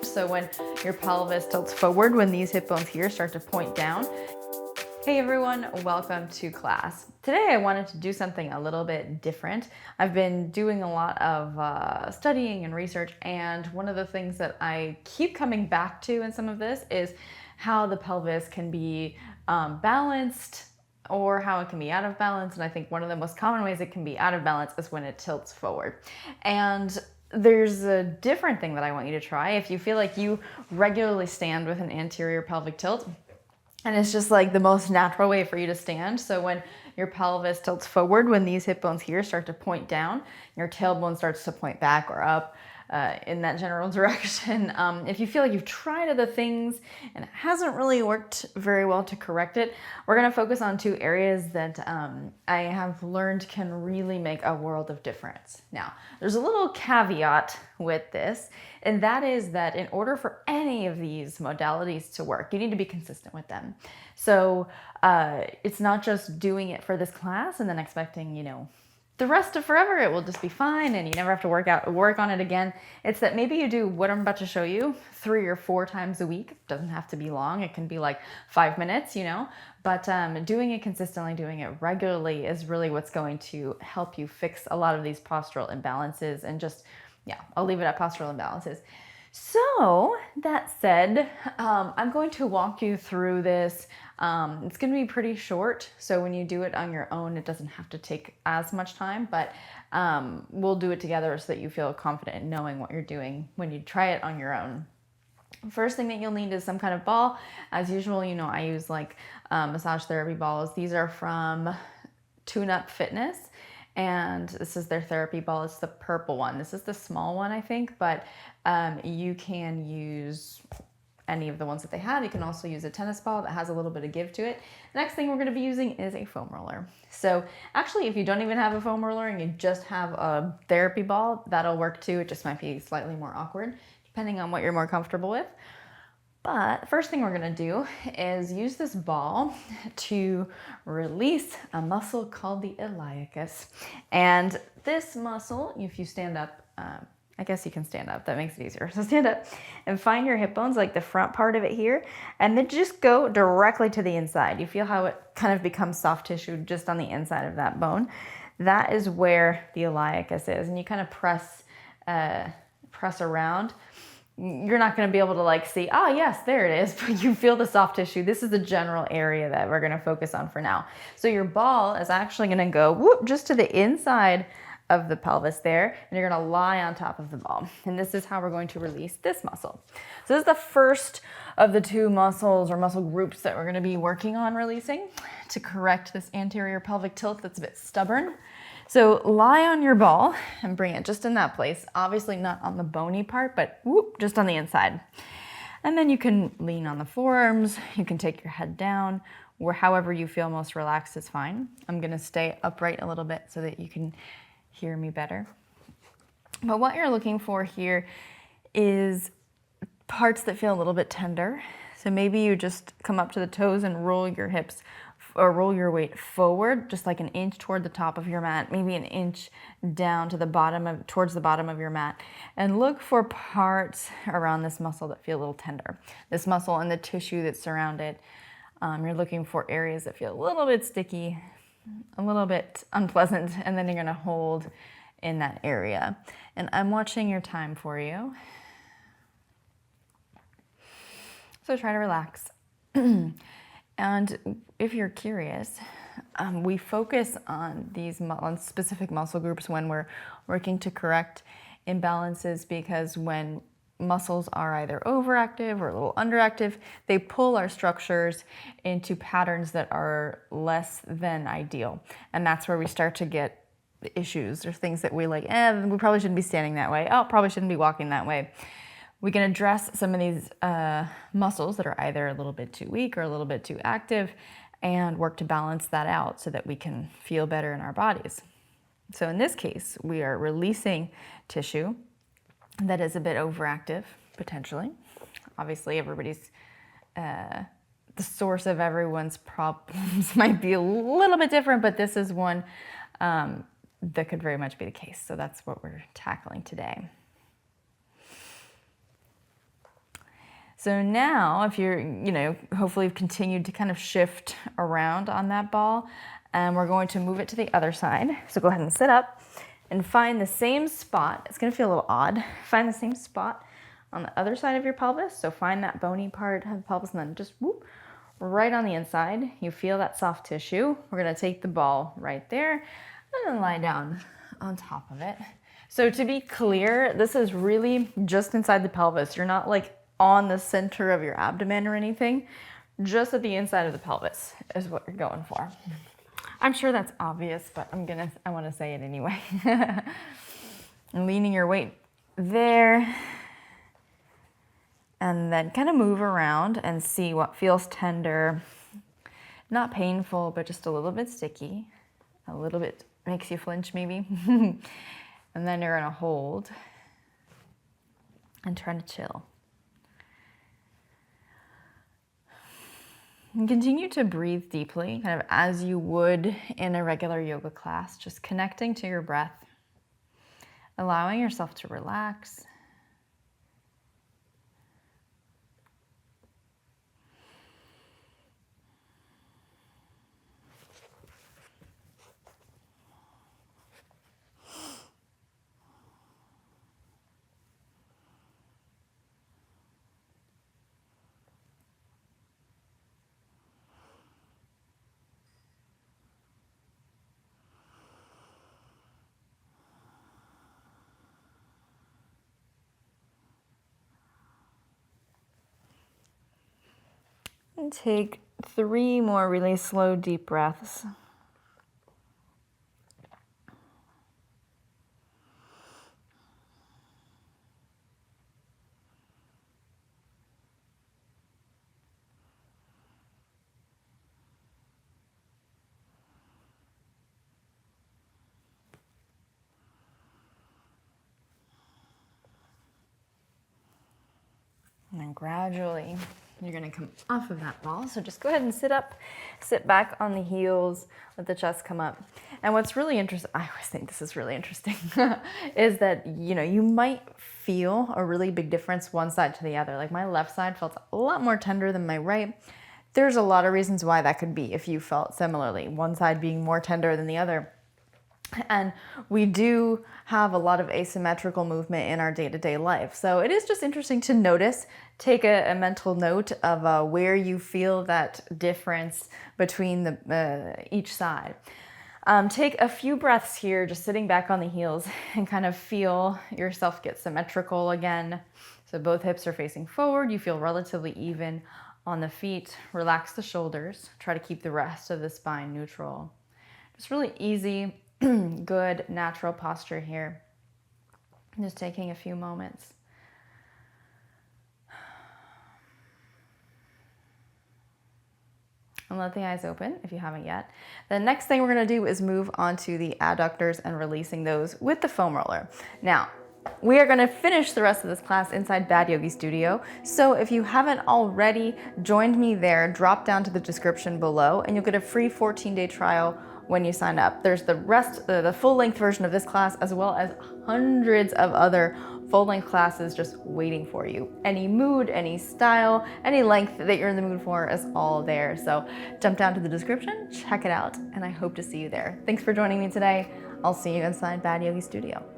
So when your pelvis tilts forward, when these hip bones here start to point down. Hey everyone, welcome to class. Today I wanted to do something a little bit different. I've been doing a lot of studying and research, and one of the things that I keep coming back to in some of this is how the pelvis can be balanced or how it can be out of balance. And I think one of the most common ways it can be out of balance is when it tilts forward. And there's a different thing that I want you to try. If you feel like you regularly stand with an anterior pelvic tilt, and it's just like the most natural way for you to stand. So when your pelvis tilts forward, when these hip bones here start to point down, your tailbone starts to point back or up in that general direction. If you feel like you've tried other things and it hasn't really worked very well to correct it, we're gonna focus on two areas that I have learned can really make a world of difference. Now, there's a little caveat with this, and that is that in order for any of these modalities to work, you need to be consistent with them. So it's not just doing it for this class and then expecting, the rest of forever it will just be fine and you never have to work on it again. It's that maybe you do what I'm about to show you 3 or 4 times a week. It doesn't have to be long. It can be like 5 minutes, but doing it consistently, doing it regularly is really what's going to help you fix a lot of these postural imbalances and I'll leave it at postural imbalances. So that said, I'm going to walk you through this. It's going to be pretty short, so when you do it on your own, it doesn't have to take as much time, but we'll do it together so that you feel confident in knowing what you're doing when you try it on your own. First thing that you'll need is some kind of ball. As usual, I use like massage therapy balls. These are from Tune Up Fitness. And this is their therapy ball. It's the purple one. This is the small one, I think, but you can use any of the ones that they have. You can also use a tennis ball that has a little bit of give to it. The next thing we're going to be using is a foam roller. So actually, if you don't even have a foam roller and you just have a therapy ball, that'll work too. It just might be slightly more awkward, depending on what you're more comfortable with. But the first thing we're gonna do is use this ball to release a muscle called the iliacus. And this muscle, if you stand up, I guess you can stand up, that makes it easier. So stand up and find your hip bones, like the front part of it here, and then just go directly to the inside. You feel how it kind of becomes soft tissue just on the inside of that bone. That is where the iliacus is, and you kind of press around. You're not going to be able to see, oh yes, there it is, but you feel the soft tissue. This is the general area that we're going to focus on for now. So your ball is actually going to go just to the inside of the pelvis there, and you're going to lie on top of the ball. And this is how we're going to release this muscle. So this is the first of the 2 muscles or muscle groups that we're going to be working on releasing to correct this anterior pelvic tilt that's a bit stubborn. So lie on your ball and bring it just in that place. Obviously not on the bony part, but just on the inside. And then you can lean on the forearms. You can take your head down, or however you feel most relaxed is fine. I'm gonna stay upright a little bit so that you can hear me better. But what you're looking for here is parts that feel a little bit tender. So maybe you just come up to the toes and roll your hips or roll your weight forward, just like an inch toward the top of your mat, maybe an inch down to towards the bottom of your mat, and look for parts around this muscle that feel a little tender. This muscle and the tissue that surround it. You're looking for areas that feel a little bit sticky, a little bit unpleasant, and then you're gonna hold in that area. And I'm watching your time for you. So try to relax. And if you're curious, we focus on these specific muscle groups when we're working to correct imbalances, because when muscles are either overactive or a little underactive, they pull our structures into patterns that are less than ideal. And that's where we start to get issues or things that we we probably shouldn't be standing that way. Oh, probably shouldn't be walking that way. We can address some of these muscles that are either a little bit too weak or a little bit too active and work to balance that out so that we can feel better in our bodies. So in this case, we are releasing tissue that is a bit overactive, potentially. Obviously, the source of everyone's problems might be a little bit different, but this is one that could very much be the case. So that's what we're tackling today. So now if you're, hopefully you've continued to kind of shift around on that ball, and we're going to move it to the other side. So go ahead and sit up and find the same spot. It's gonna feel a little odd. Find the same spot on the other side of your pelvis. So find that bony part of the pelvis and then just whoop, right on the inside. You feel that soft tissue. We're gonna take the ball right there and then lie down on top of it. So to be clear, this is really just inside the pelvis. You're not like on the center of your abdomen or anything. Just at the inside of the pelvis is what you're going for. I'm sure that's obvious, but I want to say it anyway. And leaning your weight there, and then kind of move around and see what feels tender, not painful, but just a little bit sticky, a little bit makes you flinch maybe. And then you're gonna hold and try to chill. And continue to breathe deeply, kind of as you would in a regular yoga class, just connecting to your breath, allowing yourself to relax. And take 3 more really slow, deep breaths. And then gradually, you're gonna come off of that ball. So just go ahead and sit up, sit back on the heels, let the chest come up. And what's really interesting, I always think this is really interesting, is that, you might feel a really big difference one side to the other. Like my left side felt a lot more tender than my right. There's a lot of reasons why that could be if you felt similarly, one side being more tender than the other. And we do have a lot of asymmetrical movement in our day-to-day life. So it is just interesting to notice, take a mental note of where you feel that difference between each side. Take a few breaths here, just sitting back on the heels and kind of feel yourself get symmetrical again. So both hips are facing forward. You feel relatively even on the feet. Relax the shoulders. Try to keep the rest of the spine neutral. Just really easy, good, natural posture here. Just taking a few moments. And let the eyes open if you haven't yet. The next thing we're gonna do is move on to the adductors and releasing those with the foam roller. Now, we are gonna finish the rest of this class inside Bad Yogi Studio. So if you haven't already joined me there, drop down to the description below and you'll get a free 14-day trial when you sign up. There's the full-length version of this class, as well as hundreds of other full-length classes just waiting for you. Any mood, any style, any length that you're in the mood for is all there. So jump down to the description, check it out, and I hope to see you there. Thanks for joining me today. I'll see you inside Bad Yogi Studio.